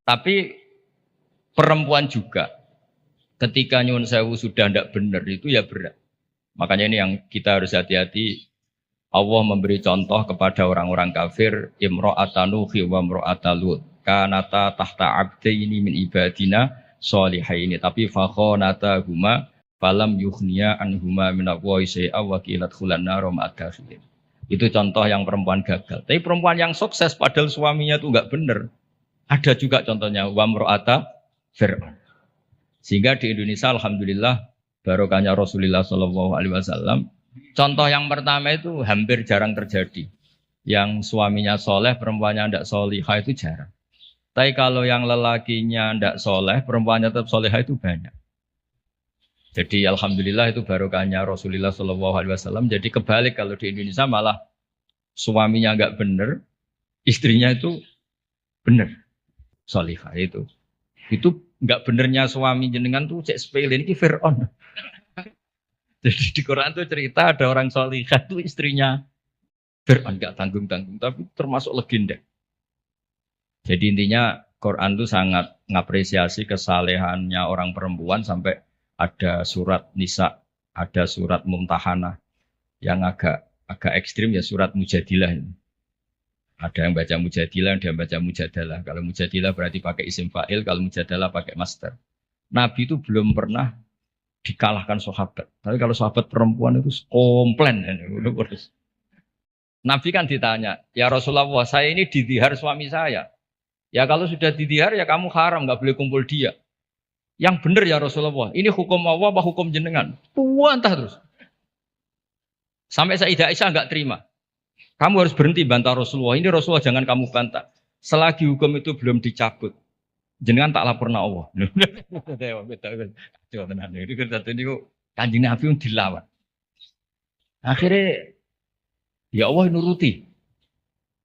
Tapi perempuan juga ketika nyuwun sewu sudah tidak benar itu ya berat. Makanya ini yang kita harus hati-hati. Allah memberi contoh kepada orang-orang kafir, imra'atan Nuhi wa imra'atan Lut. Kanata tahta abdaini min ibadina sholihaini. Tapi fakhonata huma falam yukhniya anhuma minallahi syai'a wa qilat khulanna ma'ad kafirin. Itu contoh yang perempuan gagal. Tapi perempuan yang sukses padahal suaminya itu enggak benar. Ada juga contohnya wa imra'ata Fir'aun. Sehingga di Indonesia alhamdulillah barokahnya Rasulullah sallallahu alaihi wasallam. Contoh yang pertama itu hampir jarang terjadi. Yang suaminya soleh, perempuannya tidak solihah itu jarang. Tapi kalau yang lelakinya tidak soleh, perempuannya tetap solihah itu banyak. Jadi alhamdulillah itu barokahnya Rasulullah SAW. Jadi kebalik kalau di Indonesia malah suaminya nggak benar, istrinya itu benar solihah itu. Itu nggak benernya suami jenengan tuh cek sepele ini Fir'aun. Jadi di Quran itu cerita ada orang solihah itu istrinya Fir'aun, gak tanggung-tanggung, tapi termasuk legenda. Jadi intinya Quran itu sangat mengapresiasi kesalehannya orang perempuan sampai ada surat Nisa, ada surat Mumtahanah yang agak ekstrim ya surat Mujadilah ini. Ada yang baca Mujadilah, ada yang baca Mujadalah. Kalau Mujadilah berarti pakai isim fa'il, kalau Mujadalah pakai master. Nabi itu belum pernah dikalahkan sahabat. Tapi kalau sahabat perempuan itu komplain. Nabi kan ditanya, ya Rasulullah saya ini didihar suami saya. Ya kalau sudah didihar ya kamu haram, nggak boleh kumpul dia. Yang benar ya Rasulullah, ini hukum Allah apa hukum jenengan? Puantah terus. Sampai Sayyidah Aisyah nggak terima. Kamu harus berhenti bantah Rasulullah. Ini Rasulullah jangan kamu bantah. Selagi hukum itu belum dicabut, jenengan tak laporna Allah. Kanjeng Nabi pun dilawan. Akhirnya ya Allah nuruti.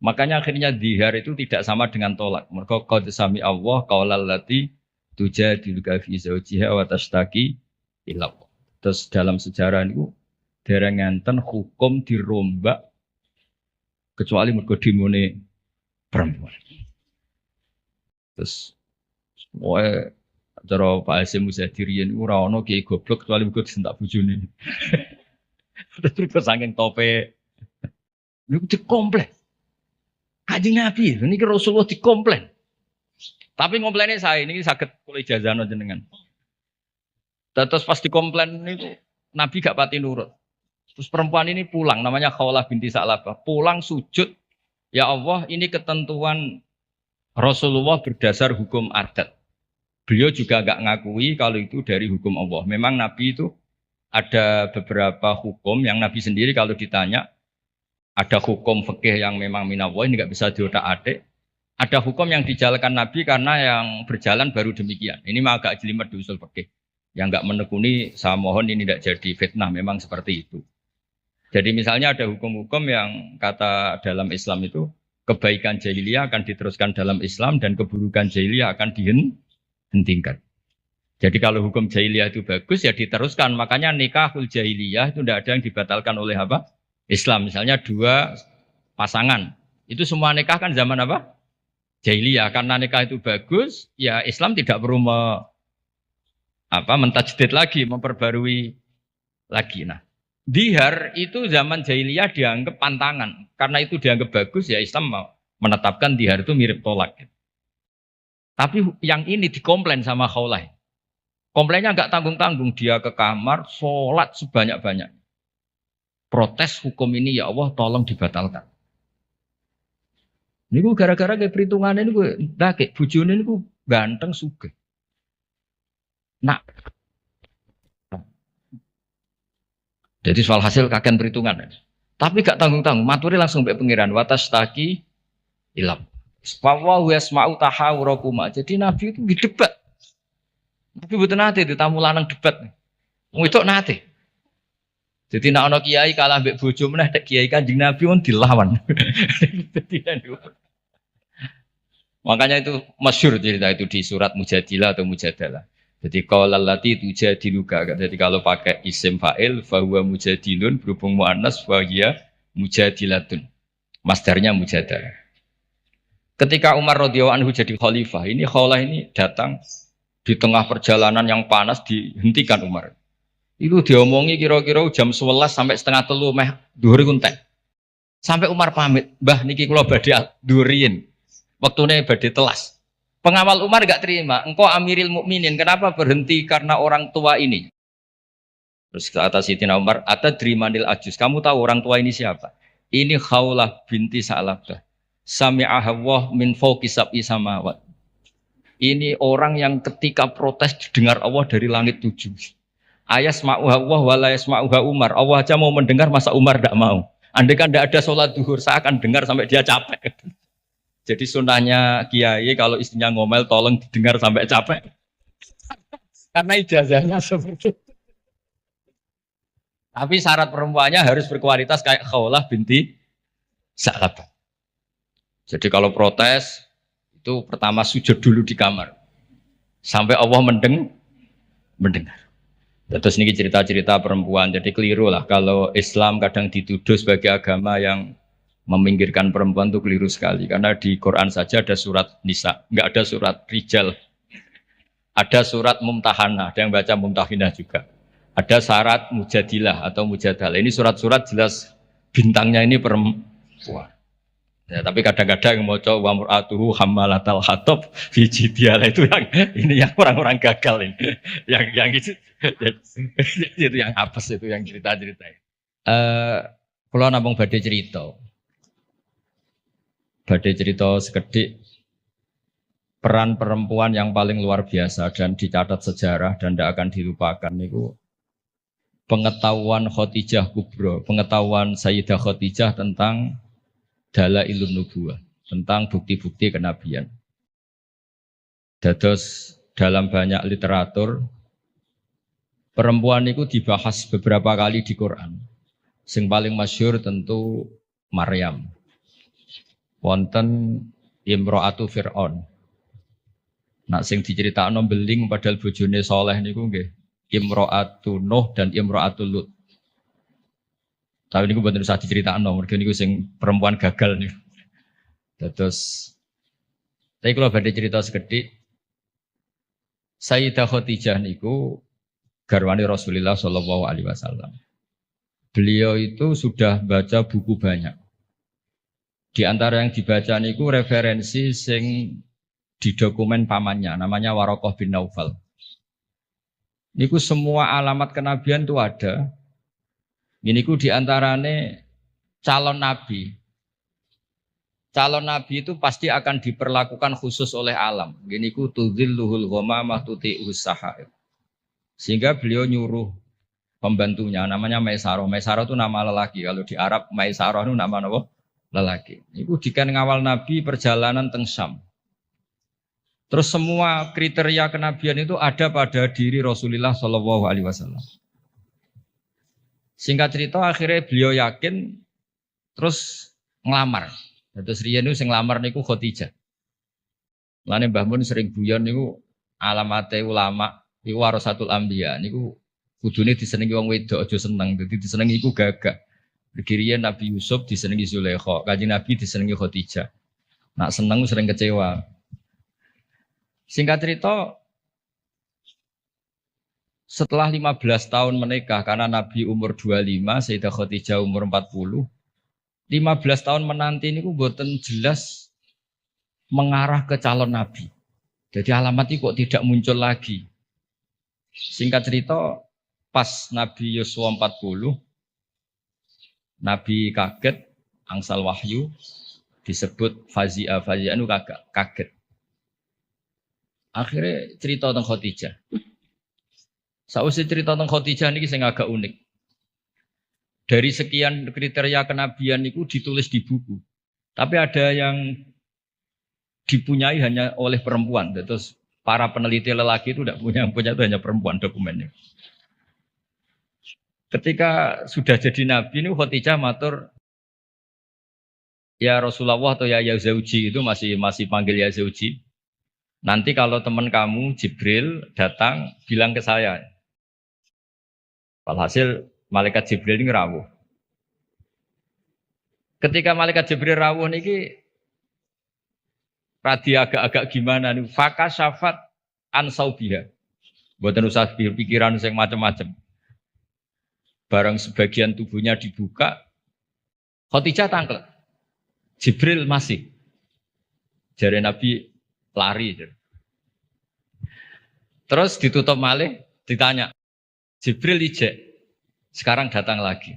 Makanya akhirnya dihar itu tidak sama dengan tolak. Mereka qad sami Allah qaulal lati tujadiluka fi zawjiha wa tashtaki ila Allah. Terus dalam sejarah itu dereng ngenten hukum dirombak kecuali mergo dimone perempuan. Terus wae cara Pak Hasyim Muzadirian ora ono kiai goblok kecuali mergo disentak bojone. Terus saking tope niku dikomplain. Kanjeng Nabi niki Rasulullah dikomplain. Tapi komplainnya saya ini sakit kula ijazahno jenengan. Terus pas dikomplain niku Nabi gak pati nurut. Terus perempuan ini pulang, namanya Khawlah binti Sa'labah. Pulang sujud, ya Allah ini ketentuan Rasulullah berdasar hukum adat. Beliau juga gak ngakui kalau itu dari hukum Allah. Memang Nabi itu ada beberapa hukum yang Nabi sendiri kalau ditanya, ada hukum fikih yang memang minallah, ini gak bisa diotak-atik. Ada hukum yang dijalankan Nabi karena yang berjalan baru demikian. Ini mah agak jelimet di usul fikih. Yang gak menekuni, saya mohon ini tidak jadi fitnah, memang seperti itu. Jadi misalnya ada hukum-hukum yang kata dalam Islam itu kebaikan jahiliyah akan diteruskan dalam Islam dan keburukan jahiliyah akan dihentikan. Jadi kalau hukum jahiliyah itu bagus ya diteruskan. Makanya nikahul jahiliyah itu tidak ada yang dibatalkan oleh apa? Islam. Misalnya dua pasangan. Itu semua nikah kan zaman apa? Jahiliyah. Karena nikah itu bagus, ya Islam tidak perlu mentajdid lagi, memperbarui lagi. Nah, dihar itu zaman jahiliyah dianggap pantangan. Karena itu dianggap bagus, ya Islam mau menetapkan dihar itu mirip tolak. Tapi yang ini dikomplain sama Khawlah. Komplainnya nggak tanggung-tanggung. Dia ke kamar, sholat sebanyak-banyak. Protes hukum ini, ya Allah tolong dibatalkan. Ini gue gara-gara kayak perhitungan ini gue kayak bujune ini gue ganteng sugih. Nah, jadi soal hasil kakean perhitungan. Tapi gak tanggung-tanggung, maturi langsung mbek pengiran watastaki ilam. Wa yasma'u tahawurakuma. Jadi Nabi itu debat. Nabi mboten nate ditamu lanang debat. Wong itu nate. Jadi nek ana kiai kalah mbek bojo meneh tek kiai Kanjeng Nabi pun dilawan. Makanya itu masyhur cerita itu di surat Mujadilah atau Mujadalah. Jadi qaulal lati tujadiluka. Jadi kalau pakai isim fa'il fa huwa mujadilun berhubung muannas fa hiya mujadilatun. Masdarnya mujadalah. Ketika Umar radhiyallahu anhu jadi khalifah, ini Khawlah ini datang di tengah perjalanan yang panas dihentikan Umar. Itu diomongi kira-kira jam 11 sampai setengah telu meh dhuwur entek. Sampai Umar pamit, "Mbah niki kula badhe duriin. Waktune badhe telas." Pengawal Umar gak terima, "Engkau Amiril Mukminin, kenapa berhenti karena orang tua ini?" Terus ke atas Sayyidina Umar, "Atadri manil ajus." Kamu tahu orang tua ini siapa? Ini Khawlah binti Sa'labah. Sami'aha Allah min fawqi sab'i samawat. Ini orang yang ketika protes didengar Allah dari langit 7. Ayasma'uha Allah wa la yasma'uha Umar. Allah aja mau mendengar, masa Umar tidak mau. Andai kan tidak ada sholat duhur, saya akan dengar sampai dia capek. Jadi sunnahnya kiai kalau istrinya ngomel tolong didengar sampai capek. Karena ijazahnya seperti itu. Tapi syarat perempuannya harus berkualitas kayak Khawlah binti Sa'labah. Jadi kalau protes itu pertama sujud dulu di kamar sampai Allah mendengar. Terus ini cerita-cerita perempuan. Jadi keliru lah kalau Islam kadang dituduh sebagai agama yang meminggirkan perempuan, itu keliru sekali. Karena di Quran saja ada surat Nisa, nggak ada surat Rijal. Ada surat Mumtahanah, ada yang baca Mumtahinah juga. Ada syarat Mujadilah atau Mujadalah. Ini surat-surat jelas bintangnya ini perempuan. Ya, tapi kadang-kadang yang mau coba wa mur'atuhu hammalatal hatab fi jidiyalah, itu yang ini yang orang-orang gagal ini. Yang itu itu yang apes, itu yang cerita-cerita. Kalau nabung badai cerita sekedik peran perempuan yang paling luar biasa dan dicatat sejarah dan tidak akan dilupakan itu pengetahuan Khadijah Kubro, pengetahuan Sayyidah Khadijah tentang Dalailun Nubuwah, tentang bukti-bukti kenabian. Dados dalam banyak literatur perempuan itu dibahas beberapa kali di Quran. Sing paling masyhur tentu Maryam. Wonten Imro'atu Fir'aun. Nak sing diceritakno beling padahal bojone soleh niku nggih Imro'atu Nuh dan Imro'atu Lut. Tapi niku mboten usah diceritakno, mergo niku sing perempuan gagal niku. Terus tapi kalau badhe cerita sekedhik, Sayyidah Khadijah niku garwane Rasulullah Shallallahu alaihi wasallam. Beliau itu sudah baca buku banyak. Di antara yang dibaca niku referensi sing di dokumen pamannya, namanya Waraqah bin Naufal. Niku semua alamat kenabian itu ada. Ini ku diantarane calon nabi. Calon nabi itu pasti akan diperlakukan khusus oleh alam. Gini ku tudzilluhul ghamamah tuti'us sahaib. Sehingga beliau nyuruh pembantunya namanya Maisarah. Maisarah itu nama lelaki. Kalau di Arab Maisarah itu nama apa? Lelaki. Niku dikan ngawal nabi perjalanan teng Syam. Terus semua kriteria kenabian itu ada pada diri Rasulullah Shallallahu alaihi wasallam. Singkat cerita akhirnya beliau yakin terus ngelamar. Terus riyen niku sing nglamar niku Khadijah. Lane Mbah Mun sering guyon niku alamate ulama iku warasatul anbiya niku kudune disenengi wong wedok aja seneng. Dadi disenengi iku gagah. Riyen Nabi Yusuf disenengi Zulaikha, Kanjeng Nabi disenengi Khadijah. Nak seneng sering kecewa. Singkat cerita setelah 15 tahun menikah, karena Nabi umur 25, Sayyidah Khadijah umur 40, 15 tahun menanti ini mboten jelas mengarah ke calon Nabi. Jadi alamat itu kok tidak muncul lagi. Singkat cerita, pas Nabi Yusuf 40, Nabi kaget, angsal wahyu, disebut Fazia itu kaget. Akhirnya cerita tentang Khadijah. Sausé cerita tentang Khadijah ini sing agak unik. Dari sekian kriteria kenabian itu ditulis di buku. Tapi ada yang dipunyai hanya oleh perempuan. Terus para peneliti lelaki itu tidak punya, yang punya itu hanya perempuan dokumennya. Ketika sudah jadi nabi ini Khadijah matur, ya Rasulullah atau ya Zauji, itu masih panggil ya Zauji. Nanti kalau teman kamu Jibril datang bilang ke saya. Walhasil malaikat Jibril ini rawuh. Ketika malaikat Jibril rawuh niki Radi agak-agak gimana nih? Fakashafat an saubiha. Mboten usah pikiran sing macam-macam. Barang sebagian tubuhnya dibuka, Khadijah tangkel. Jibril masih. Jari Nabi lari. Terus ditutup malih, ditanya. Jibril ijek. Sekarang datang lagi.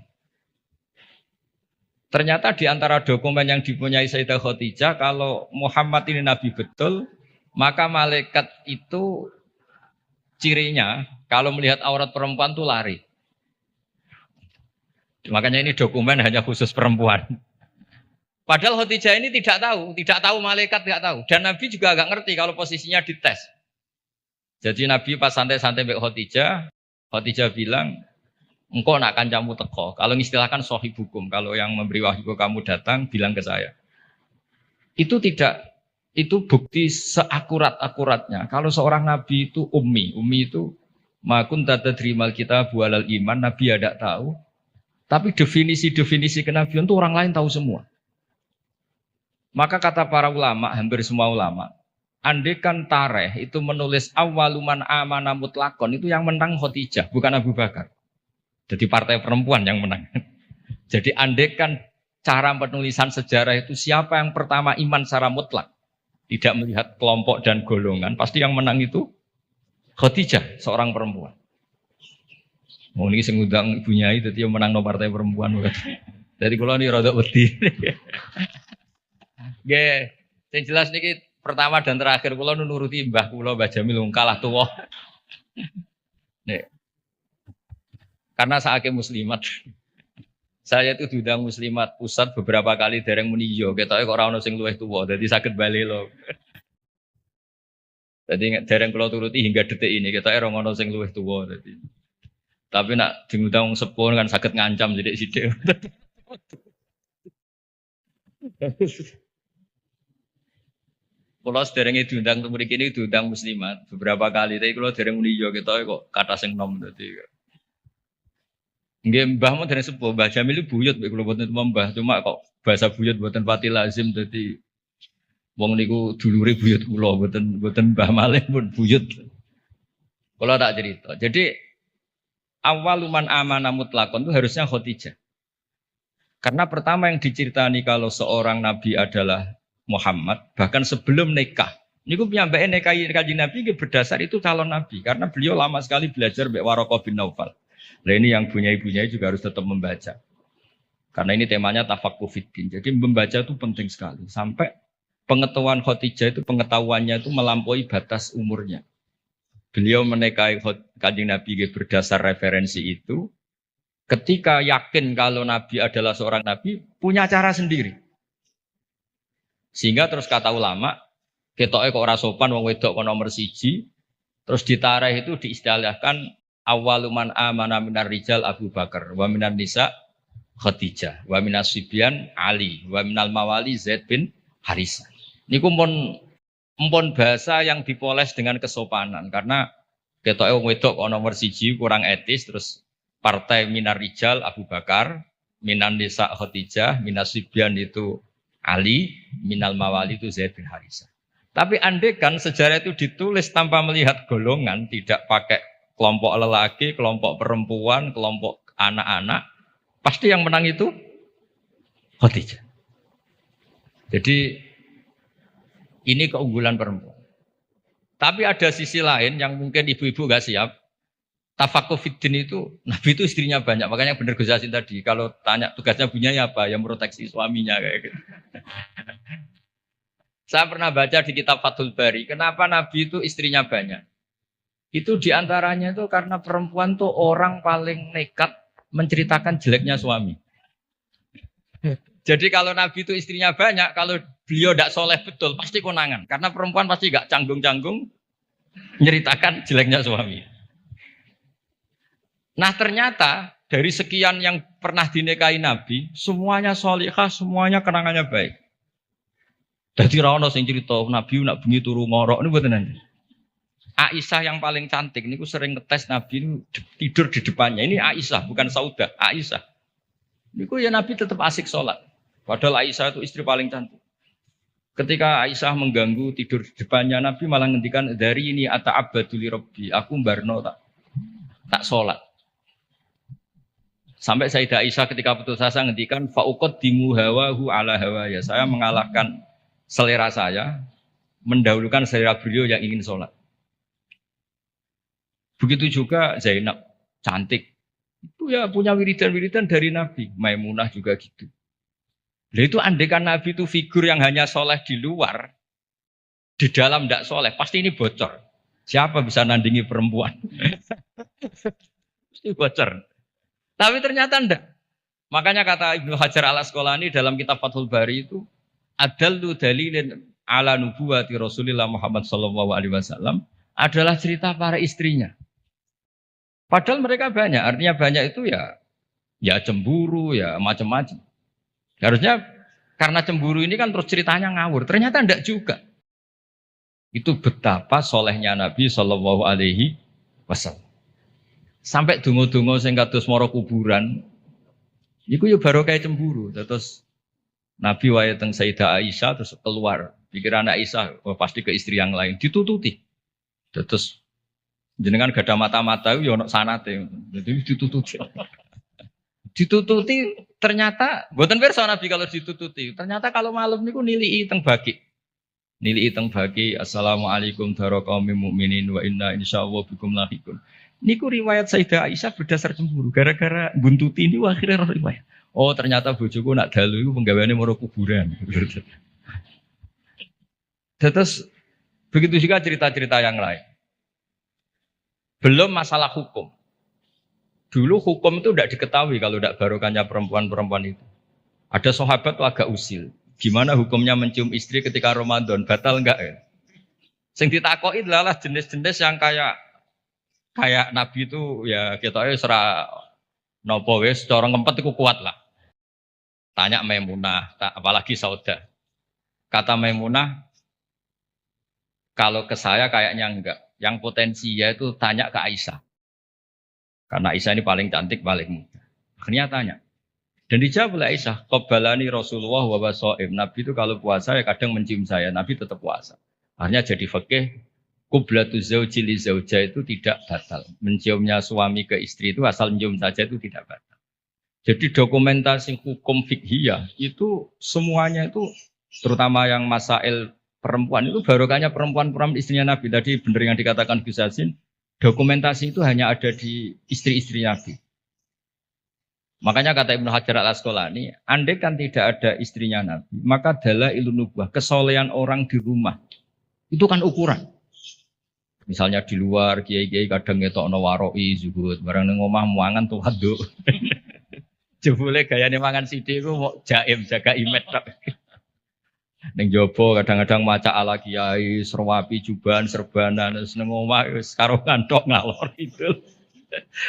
Ternyata di antara dokumen yang dipunyai Sayyidah Khadijah, kalau Muhammad ini Nabi betul, maka malaikat itu cirinya, kalau melihat aurat perempuan itu lari. Makanya ini dokumen hanya khusus perempuan. Padahal Khadijah ini tidak tahu malaikat tidak tahu. Dan Nabi juga agak ngerti kalau posisinya dites. Jadi Nabi pas santai-santai mbek Khadijah bilang, engkau nak kancamu teko. Kalau istilahkan sahib hukum, kalau yang memberi wahyu kamu datang, bilang ke saya. Itu bukti seakurat-akuratnya. Kalau seorang Nabi itu ummi itu makun tata terimal kita bualal iman, Nabi ada tahu. Tapi definisi kenabian itu orang lain tahu semua. Maka kata para ulama, hampir semua ulama, andekan tareh itu menulis awaluman amana mutlakon, itu yang menang Khadijah, bukan Abu Bakar. Jadi partai perempuan yang menang. Jadi andekan cara penulisan sejarah itu siapa yang pertama iman secara mutlak, tidak melihat kelompok dan golongan, pasti yang menang itu Khadijah, seorang perempuan. Mau ini sing ngundang ibunya itu dia menang no partai perempuan. Jadi kalau ini rada wedi. Nggih, sing jelas niki pertama dan terakhir kula nuruti Mbah kula Mbah Jamil kalah tuwa. Nek. Karena saake muslimat. Saya itu diundang muslimat pusat beberapa kali dereng muni yo, ketoke kok ora ono sing luwih tuwa, dadi saged bali lho. Dadi dereng kula turuti hingga detik ini, ketoke ora ono sing luwih tuwa dadi. Tapi nak diundang wong sepuh kan saged ngancam sithik-sithik. Kalau sederenge diundang untuk mriki ini diundang muslimat beberapa kali, tapi kalau dereng muni yo ketoke kok kata sing nom dadi. Nggih mbah mun dereng sepuh, Mbah Jamil buyut mek kula boten mbah, cuma kok bahasa buyut boten pati lazim dadi wong niku dulure buyut kula boten mbah malih pun buyut. Kula tak cerita. Jadi awaluman amana mutlakon itu harusnya Khadijah. Karena pertama yang diceritani kalau seorang nabi adalah Muhammad, bahkan sebelum nikah. Niku piyambake nikahi Kanjeng Nabi berdasar itu calon nabi karena beliau lama sekali belajar mbek Waraqah bin Naufal. Nah ini yang bunyai-bunyai juga harus tetap membaca. Karena ini temanya tafaqquh fiddin. Jadi membaca itu penting sekali. Sampai pengetahuan Khadijah itu pengetahuannya itu melampaui batas umurnya. Beliau menikahi Kanjeng Nabi berdasar referensi itu. Ketika yakin kalau Nabi adalah seorang Nabi, punya cara sendiri. Sehingga terus kata ulama, ketoke kok ora sopan wong wedok kok nomor 1, terus ditareh itu diistilahkan awaluman amana minar rijal Abu Bakar, wa minan nisa Khadijah, wa minas sibyan Ali, wa minal mawali Zaid bin Harisah. Niku empon bahasa yang dipoles dengan kesopanan karena ketoke wong wedok kok nomor 1 kurang etis, terus partai minar rijal Abu Bakar, minan nisa Khadijah, minas sibyan itu Ali, minal mawali itu Zaid bin Harisah. Tapi andekan sejarah itu ditulis tanpa melihat golongan, tidak pakai kelompok lelaki, kelompok perempuan, kelompok anak-anak, pasti yang menang itu Khadijah. Jadi ini keunggulan perempuan. Tapi ada sisi lain yang mungkin ibu-ibu gak siap. Tafaqquh fiddin itu, Nabi itu istrinya banyak. Makanya benar Gus Yasin tadi, kalau tanya tugasnya punya apa, yang proteksi suaminya kayak gitu. Saya pernah baca di kitab Fathul Bari, kenapa Nabi itu istrinya banyak. Itu diantaranya itu karena perempuan tuh orang paling nekat menceritakan jeleknya suami. Jadi kalau Nabi itu istrinya banyak, kalau beliau tidak soleh betul, pasti konangan. Karena perempuan pasti gak canggung-canggung menceritakan jeleknya suami. Nah ternyata dari sekian yang pernah dinikahi Nabi, semuanya solihah, semuanya kenangannya baik. Jadi rano sing cerita Nabi nak bengi turu ngorok ini buat nanti. Aisyah yang paling cantik ini sering ngetes Nabi ini tidur di depannya. Ini Aisyah bukan Saudah, Aisyah. Ini ya Nabi tetap asik sholat. Padahal Aisyah itu istri paling cantik. Ketika Aisyah mengganggu tidur di depannya Nabi malah ngendikan dari ini ata'abbadu li rabbi, aku mbarno tak sholat. Sampai Sayyidah Aisyah ketika putus asa ngendikan fauqaddimu hawahu ala hawaya. Saya mengalahkan selera saya, mendahulukan selera beliau yang ingin sholat. Begitu juga Zainab, cantik. Itu ya punya wiridan-wiridan dari Nabi. Maimunah juga gitu. Nah itu andekan Nabi itu figur yang hanya soleh di luar, di dalam tidak soleh, pasti ini bocor. Siapa bisa nandingi perempuan? Pasti bocor. Tapi ternyata enggak. Makanya kata Ibnu Hajar al-Asqalani dalam kitab Fathul Bari itu, adallu dalilin ala nubuwati Rasulillah Muhammad sallallahu alaihi wasallam adalah cerita para istrinya. Padahal mereka banyak, artinya banyak itu ya cemburu, ya macam-macam. Harusnya karena cemburu ini kan terus ceritanya ngawur. Ternyata enggak juga. Itu betapa solehnya Nabi Shallallahu Alaihi Wasallam. Sampai dungo-dungo sing kados mara kuburan, iku yo baru kayak cemburu. Terus Nabi wae teng Sayyidah Aisyah terus keluar. Pikiran Aisyah pasti ke istri yang lain ditututi. Terus jenengan gak ada mata-mata yo ono sanate. Jadi ditututi. Ditututi ternyata mboten pirsa Nabi kalau ditututi. Ternyata kalau malam niku nilii teng baki. Nilii teng baki assalamualaikum warahmatullahi mukminin wa inna insyaallah bikum lahiqun. Niku riwayat Sayyidah Aisyah berdasar cemburu gara-gara buntuti ini akhirnya riwayat. Oh ternyata bojoku nak dalu iku penggaweane maro kuburan. Terus begitu juga cerita-cerita yang lain. Belum masalah hukum. Dulu hukum itu tidak diketahui kalau tidak barokahnya perempuan-perempuan itu. Ada sahabat tuh agak usil. Gimana hukumnya mencium istri ketika Ramadan? Batal enggak ya? Sing ditakoki adalah jenis-jenis yang kayak Nabi itu ya ketoknya serah nopo wis cara ngempet iku kuat lah. Tanya Maimunah, apalagi Saudah. Kata Maimunah, kalau ke saya kayaknya enggak. Yang potensi ya itu tanya ke Aisyah. Karena Aisyah ini paling cantik, paling muda. Akhirnya tanya. Dan dijawab oleh Aisyah, qabbalani Rasulullah wa waso'im. Nabi itu kalau puasa ya kadang mencium saya, Nabi tetap puasa. Akhirnya jadi fikih, qublatu zauji li zauja itu tidak batal. Menciumnya suami ke istri itu asal mencium saja itu tidak batal. Jadi dokumentasi hukum fikhiyah itu semuanya itu, terutama yang masail perempuan itu barokahnya perempuan-perempuan istrinya Nabi. Tadi benar yang dikatakan Gus Yassin, dokumentasi itu hanya ada di istri-istri Nabi. Makanya kata Ibnu Hajar al-Asqalani, andai kan tidak ada istrinya Nabi, maka dalailun nubuwah, kesolehan orang di rumah, itu kan ukuran. Misalnya di luar, kiai-kiai kadang ngetokno waroi, zuhud, barang nang omah muangan tuh haduk. Jebule gayane mangan sithik ku mau jaim, jaga imet tok. Ning jopo kadang-kadang maca ala kiai, serwapi, jubahan, serbanan, seneng omah wis karo kantok ngalor itu.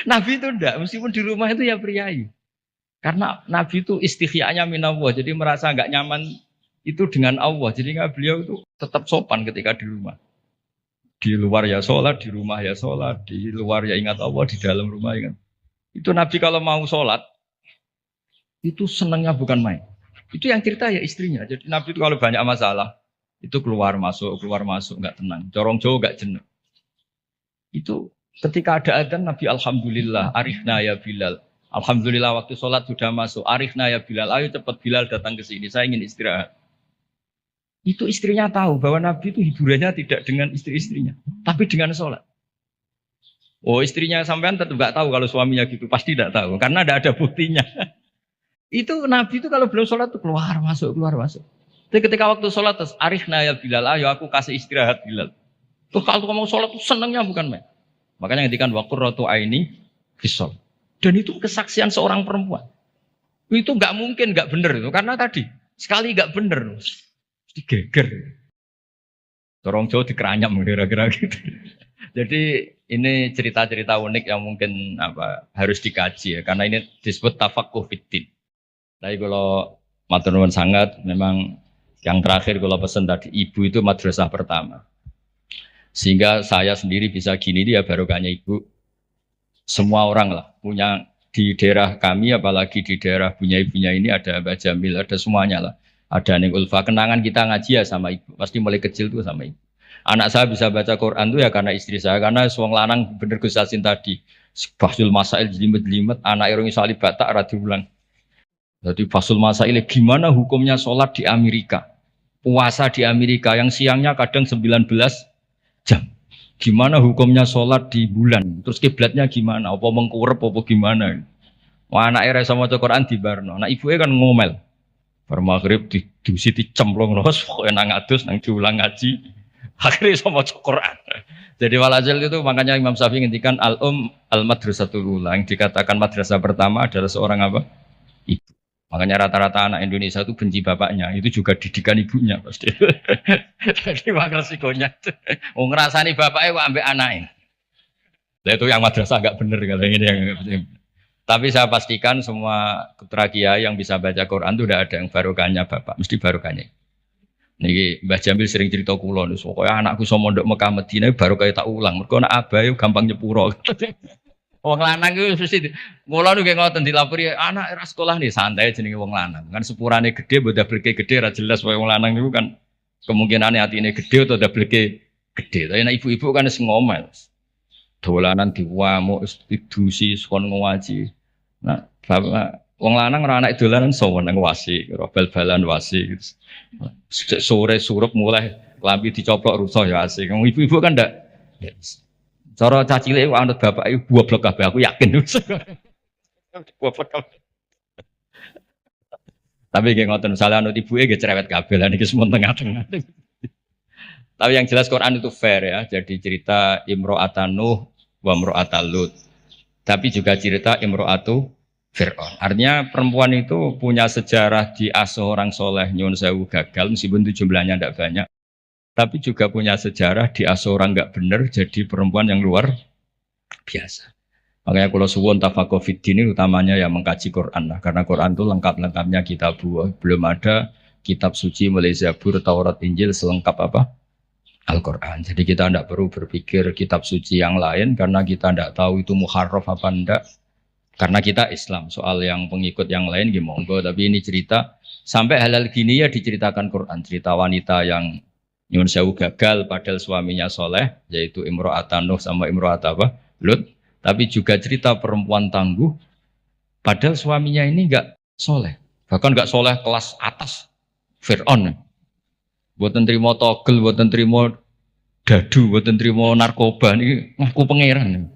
Nabi itu ndak, meskipun di rumah itu ya priayi. Karena Nabi itu istighya'nya minallah, jadi merasa enggak nyaman itu dengan Allah. Jadi beliau itu tetap sopan ketika di rumah. Di luar ya sholat, di rumah ya sholat, di luar ya ingat Allah, di dalam rumah ingat. Itu Nabi kalau mau sholat, itu senangnya bukan main. Itu yang cerita ya istrinya. Jadi Nabi itu kalau banyak masalah, itu keluar masuk, enggak tenang. Corong jauh enggak jenuh. Itu ketika ada adzan Nabi alhamdulillah, arifna ya Bilal. Alhamdulillah waktu sholat sudah masuk. Arifna ya Bilal, ayo cepat Bilal datang ke sini. Saya ingin istirahat. Itu istrinya tahu bahwa Nabi itu hiburannya tidak dengan istri-istrinya, tapi dengan sholat. Oh istrinya sampean tetap nggak tahu kalau suaminya gitu, pasti tidak tahu karena tidak ada buktinya. Itu Nabi itu kalau belum sholat itu keluar masuk. Tapi ketika waktu sholat terus arifna ya Bilal, ayo aku kasih istirahat Bilal. Tuh kalau kamu sholat tuh senangnya bukan main. Makanya ngendikan wa qurratu aini fisol. Dan itu kesaksian seorang perempuan. Itu nggak mungkin nggak benar itu karena tadi sekali nggak benar, mesti geger. Orang Jawa dikeranyam kira-kira gitu. Jadi ini cerita-cerita unik yang mungkin harus dikaji ya karena ini disebut tafaqquh fiddin. Tapi kalau matur nuwun sangat memang yang terakhir kalau pesan tadi ibu itu madrasah pertama. Sehingga saya sendiri bisa gini dia barokahnya ibu. Semua orang lah punya di daerah kami apalagi di daerah punya ibunya ini ada Mbak Jamil, ada semuanya lah. Ada ning ulfa kenangan kita ngaji ya sama ibu. Pasti mulai kecil tuh sama ibu. Anak saya bisa baca Quran tuh ya karena istri saya, karena wong lanang bener Gus Yasin tadi. Fasul Masail jelimet-jelimet, anak irung iso batak ora diulang. Jadi Fasul Masail gimana hukumnya sholat di Amerika? Puasa di Amerika yang siangnya kadang 19 jam. Gimana hukumnya sholat di bulan? Terus kiblatnya gimana? Apa mengkurep apa gimana? Wah, anak era sama Quran di Barno. Nah ibunya kan ngomel. Bar maghrib didusi dicemplung terus pokoknya nang adus nang diulang ngaji. Akhirnya sama Quran. Jadi walhasil itu makanya Imam Syafi'i ngintikan al-madrasatul ula, yang dikatakan madrasah pertama adalah seorang apa? Ibu. Makanya rata-rata anak Indonesia itu benci bapaknya, itu juga didikan ibunya pasti. Jadi makanya resikonya. Oh ngerasani bapaknya kok ambek anaknya. Nah, itu yang madrasah agak bener kalau ini yang tapi saya pastikan semua putra kiai yang bisa baca Quran itu udah ada yang barokahnya bapak, mesti barokahnya. Niki Mbah Jamil sering cerita kula niku, pokoke anakku iso mondok Mekah Madinah baru kaya tak ulang. Mergo anak abah gampang nyepuro. Wong lanang iku mesti kula niku ngoten dilapori anak era sekolah nih santai jenenge wong lanang. Kan sepurane gede mbok dableke gede ra jelas wae wong lanang niku kan kemungkinane atine gede atau dableke gede. Tapi nek ibu-ibu kan wis ngomel. Dolanan diwamuk didusi kon ngaji. Nah, bapak wong lanang ora anak dolanan sowan nang wasi, ora bal-balan wasi. Sore surup mulai lambi dicoplok rusuh ya asik. Wong ibu-ibu kan ndak. Cara cacile kok anut bapak iku goblok kabeh aku yakin. Goblok kabeh. Tapi nggih ngoten salah anut ibuke nggih cerewet kabeh lan iki semua tengah-tengah. Tapi yang jelas Quran itu fair ya. Jadi cerita Imro'atan Nuh wa Imro'atan Lut. Tapi juga cerita Imro'atu Fir'aun. Artinya perempuan itu punya sejarah diasuh orang soleh nyun sewu gagal meskipun itu jumlahnya tidak banyak. Tapi juga punya sejarah diasuh orang nggak benar jadi perempuan yang luar biasa. Makanya kalau suwun tafaqquh fid din utamanya ya mengkaji Quran lah. Karena Quran itu lengkap-lengkapnya kitab belum ada kitab suci mulai Zabur, Taurat, Injil selengkap apa? Al-Quran. Jadi kita tidak perlu berpikir kitab suci yang lain karena kita tidak tahu itu muharraf apa enggak. Karena kita Islam, soal yang pengikut yang lain ya monggo, tapi ini cerita sampai halal gini ya diceritakan Quran, cerita wanita yang nyun sewu gagal padahal suaminya soleh, yaitu Imro'atan Nuh sama Imro'at apa? Lut, tapi juga cerita perempuan tangguh padahal suaminya ini enggak soleh, bahkan enggak soleh kelas atas Fir'aun. Buatan terima togel, buatan terima dadu, buatan terima narkoba, ini ngaku pangeran.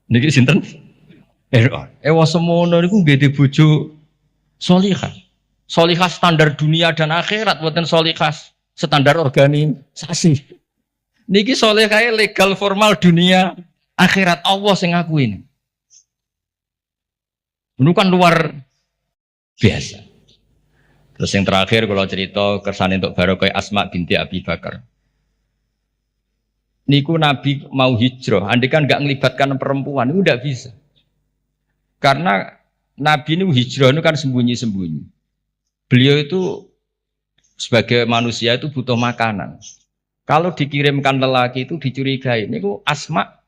Niki sinten? Ewa semono niku nggih bojo solihah. Solihah standar dunia dan akhirat, buatan solihah standar organisasi. Niki solihah legal formal dunia akhirat Allah sing ngakuin. Ini kan luar biasa. Terus yang terakhir kalau cerita kersane untuk Barokah Asma binti Abi Bakar. Niku Nabi mau hijrah, andai kan nggak ngelibatkan perempuan itu nggak bisa. Karena Nabi ini hijrah itu kan sembunyi-sembunyi. Beliau itu sebagai manusia itu butuh makanan. Kalau dikirimkan lelaki itu dicurigai. Niku Asma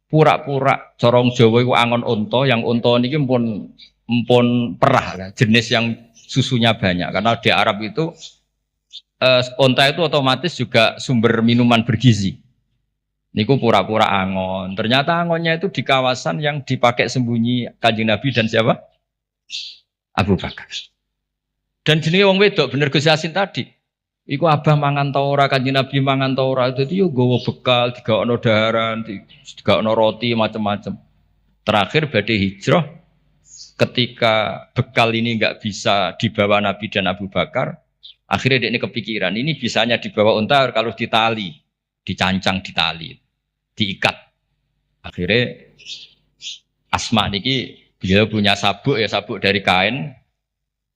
pura-pura corong Jawa itu angon unta, yang unta niki empun perah, jenis yang susunya banyak. Karena di Arab itu unta itu otomatis juga sumber minuman bergizi. Niku pura-pura angon. Ternyata angonnya itu di kawasan yang dipakai sembunyi Kanjeng Nabi dan siapa? Abu Bakar. Dan jenenge wong wedok bener Gus Yasin tadi. Iku abah mangan ta ora, Kanjeng Nabi mangan ta ora. Dadi yo nggawa bekal, digaono daharan, digaono roti macam-macam. Terakhir badhe hijrah ketika bekal ini enggak bisa dibawa Nabi dan Abu Bakar, akhirnya dia ini kepikiran, ini bisanya dibawa unta kalau ditali, dicancang ditali, diikat. Akhirnya Asma niki beliau punya sabuk ya, sabuk dari kain,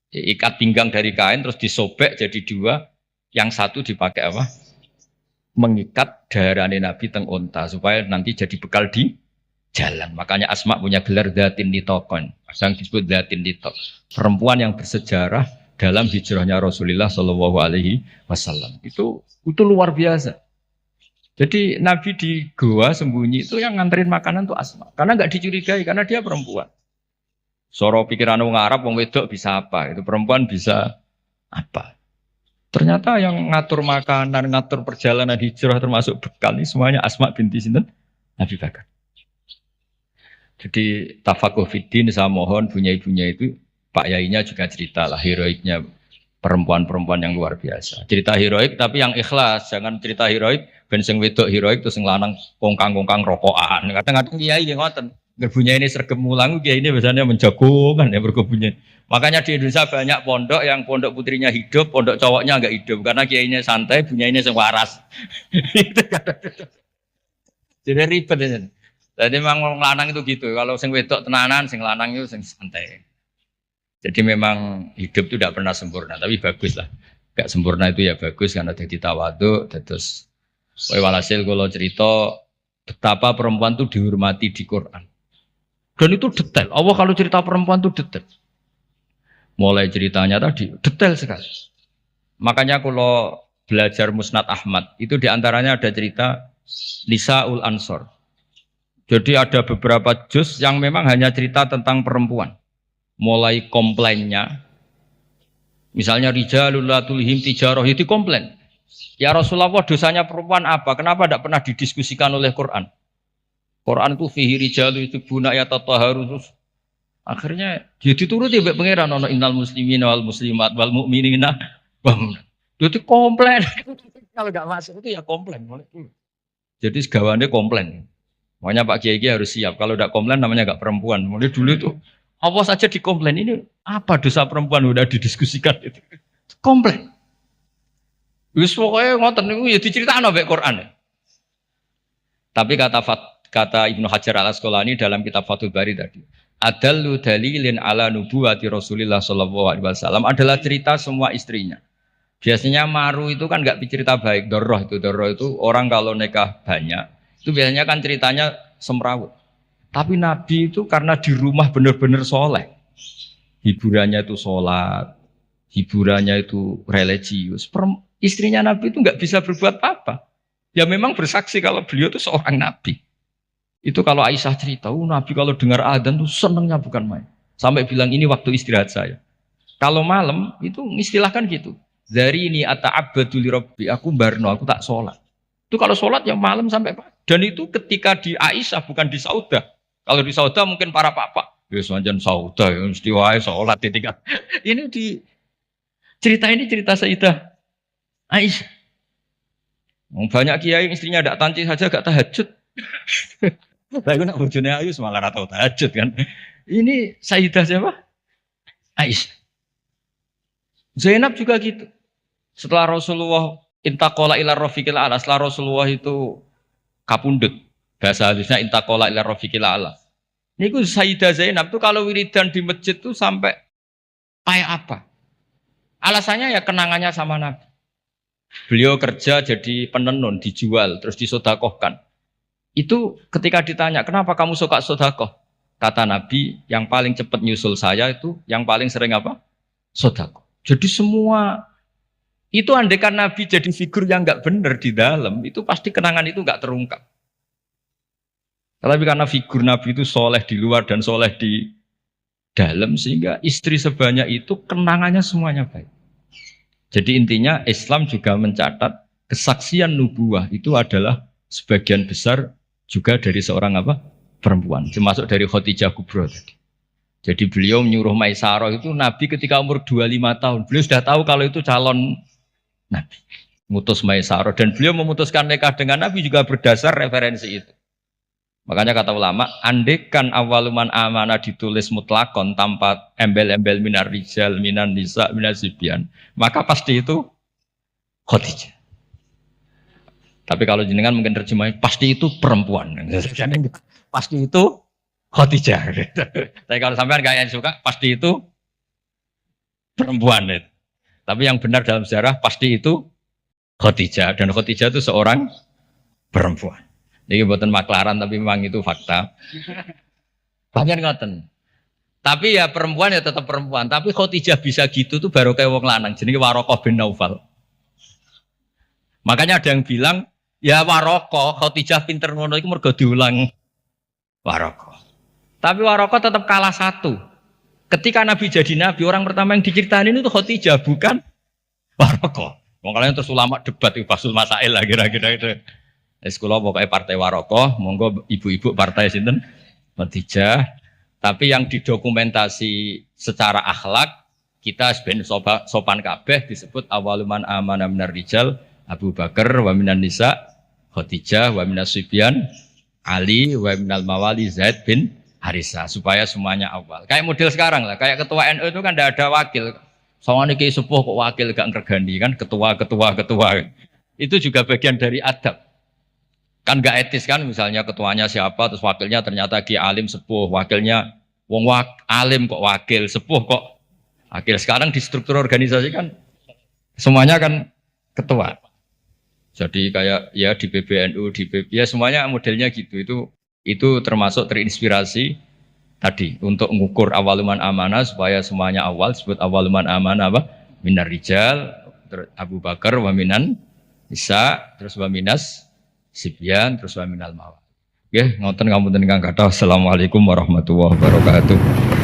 ikat pinggang dari kain terus disobek jadi dua, yang satu dipakai apa? Mengikat daharane Nabi teng unta supaya nanti jadi bekal di jalan. Makanya Asma punya gelar Dzatin Nitaqon. Yang disebut Dzatin Nitaq. Perempuan yang bersejarah dalam hijrahnya Rasulullah Shallallahu Alaihi Wasallam. Itu luar biasa. Jadi Nabi di goa sembunyi itu yang nganterin makanan tuh Asma. Karena nggak dicurigai karena dia perempuan. Soro pikiran wong Arab, wong wedok bisa apa? Itu perempuan bisa apa? Ternyata yang ngatur makanan, ngatur perjalanan hijrah termasuk bekal ini semuanya Asma binti sinten Abi Bakar. Jadi tafakuh fiddin saya mohon punya itu Pak Yainya juga cerita lah heroiknya perempuan-perempuan yang luar biasa. Cerita heroik tapi yang ikhlas, jangan cerita heroik ben sing wedok heroik terus sing lanang kongkang-kongkang rokokan. Kadang-kadang kiai nggih ngoten. Berbunya ini sergem mulang, kiai ini biasanya menjagokan ya berkebunya. Makanya di Indonesia banyak pondok yang pondok putrinya hidup, pondok cowoknya enggak hidup karena kiainya santai, punya ini sing waras. Jadi ribet ini. Jadi memang lanang itu gitu. Kalau sing wedok tenanan, sing lanang itu sing santai. Jadi memang hidup itu tidak pernah sempurna, tapi bagus lah. Gak sempurna itu ya bagus karena jadi tawadhu. Terus, walhasil kalau cerita betapa perempuan itu dihormati di Quran. Dan itu detail. Allah kalau cerita perempuan itu detail. Mulai ceritanya tadi detail sekali. Makanya kalau belajar Musnad Ahmad itu diantaranya ada cerita Nisaul Ansor. Jadi ada beberapa juz yang memang hanya cerita tentang perempuan. Mulai komplainnya, misalnya rijalul la tulhim tijarah itu komplain. Ya Rasulullah dosanya perempuan apa? Kenapa tidak pernah didiskusikan oleh Quran? Quran itu fihi rijalu itu guna ya tataharus. Akhirnya dia dituruti mbek pangeran ana innal muslimina wal muslimat wal mu'minina. Itu komplain. Kalau enggak masuk itu ya komplain. Jadi segawane komplain. Makanya Pak Kiai harus siap. Kalau tidak komplain namanya enggak perempuan. Mulai dulu itu apa saja dikomplain ini apa dosa perempuan udah didiskusikan itu. Komplain. Wis pokoke ngoten niku ya diceritakno mbek Quran. Tapi kata Ibnu Hajar Al-Asqalani dalam kitab Fathul Bari tadi, adallu dalilin ala nubuwati Rasulillah sallallahu alaihi wasallam adalah cerita semua istrinya. Biasanya maru itu kan enggak cerita baik, doroh itu orang kalau nikah banyak, itu biasanya kan ceritanya semrawut. Tapi Nabi itu karena di rumah benar-benar soleh. Hiburannya itu sholat, hiburannya itu religius. Istrinya Nabi itu nggak bisa berbuat apa-apa. Ya memang bersaksi kalau beliau itu seorang Nabi. Itu kalau Aisyah cerita, Nabi kalau dengar adzan tuh senengnya bukan main. Sampai bilang ini waktu istirahat saya. Kalau malam itu istilahkan gitu. Dari ini ata'abbadu li rabbi, aku barno, aku tak sholat. Itu kalau sholat yang malam sampai pagi. Dan itu ketika di Aisyah bukan di Saudah. Kalau di Saudah mungkin para papa, ya semanjan Saudah, ya mesti wae sholat ditinggal. Ini di cerita Sayyidah Aisyah. Banyak kiai istrinya tidak tanci saja gak tahajud. Saya nak bojone ayu malah ora tau tahajud kan. Ini Sayyidah siapa? Aisyah. Zainab juga gitu. Setelah Rasulullah intaqala ila rafiqil a'la, setelah Rasulullah itu kapundhut. Bahasa halusnya intaqala ila rafiqil a'la. Niku Sayyidah Zainab tuh kalau wiridan di masjid tuh sampai kayak apa? Alasannya ya kenangannya sama Nabi. Beliau kerja jadi penenun, dijual, terus disodakohkan. Itu ketika ditanya, kenapa kamu suka sodakoh? Kata Nabi, yang paling cepat nyusul saya itu, yang paling sering apa? Sodakoh. Jadi semua, itu andaikan Nabi jadi figur yang nggak benar di dalam, itu pasti kenangan itu nggak terungkap. Tapi karena figur Nabi itu soleh di luar dan soleh di dalam, sehingga istri sebanyak itu kenangannya semuanya baik. Jadi intinya Islam juga mencatat kesaksian nubuwah itu adalah sebagian besar juga dari seorang apa? Perempuan, termasuk dari Khadijah Kubro tadi. Jadi beliau menyuruh Maisarah itu Nabi ketika umur 25 tahun. Beliau sudah tahu kalau itu calon Nabi. Mutus Maisarah dan beliau memutuskan nikah dengan Nabi juga berdasar referensi itu. Makanya kata ulama, andekan awaluman amanah ditulis mutlakon tanpa embel-embel minar rijal, minan nisa, minar sibyan, maka pasti itu Khadijah. Tapi kalau jenengan mungkin terjemahnya pasti itu perempuan. Pasti itu Khadijah. Tapi kalau sampean gak yang suka, pasti itu perempuan. Tapi yang benar dalam sejarah pasti itu Khadijah. Dan Khadijah itu seorang perempuan. Ini buatan maklaran tapi memang itu fakta. Banyak ngoten. Tapi ya perempuan ya tetap perempuan. Tapi Khadijah bisa gitu tuh baru kayak wong lanang. Jadi Warokoh bin Naufal. Makanya ada yang bilang ya Warokoh Khadijah pinter ngono itu mergo diulang Warokoh. Tapi Warokoh tetap kalah satu. Ketika Nabi jadi Nabi, orang pertama yang diceritain itu Khadijah bukan Warokoh. Wong kalian terus ulama debat itu Fasul Masail lah kira-kira itu. Kula pokoknya partai Warokoh, monggo ibu-ibu partai sinten Khadijah. Tapi yang didokumentasi secara akhlak kita sebenarnya sopan kabeh disebut awaluman amana minar rijal Abu Bakar wa minan nisa Khadijah wa minas sibyan Ali wa minal mawali Zaid bin Harisa supaya semuanya awal. Kayak model sekarang lah, kayak ketua NU itu kan tidak ada wakil. Soalnya kayak sepuh kok wakil gak ngergani kan ketua. Itu juga bagian dari adab. Kan gak etis kan misalnya ketuanya siapa terus wakilnya ternyata Ki Alim sepuh, wakilnya wong alim kok wakil, sepuh kok wakil. Sekarang di struktur organisasi kan semuanya kan ketua. Jadi kayak ya di PBNU, di PP, ya semuanya modelnya gitu. Itu termasuk terinspirasi tadi untuk mengukur awaluman amanah supaya semuanya awal disebut awaluman amanah apa? Minar rijal, Abu Bakar wa minan nisa, terus wa minas sibyan, terus wa minal mawal. Nggih, ngoten ngapunten ingkang kathah. Assalamualaikum warahmatullahi wabarakatuh.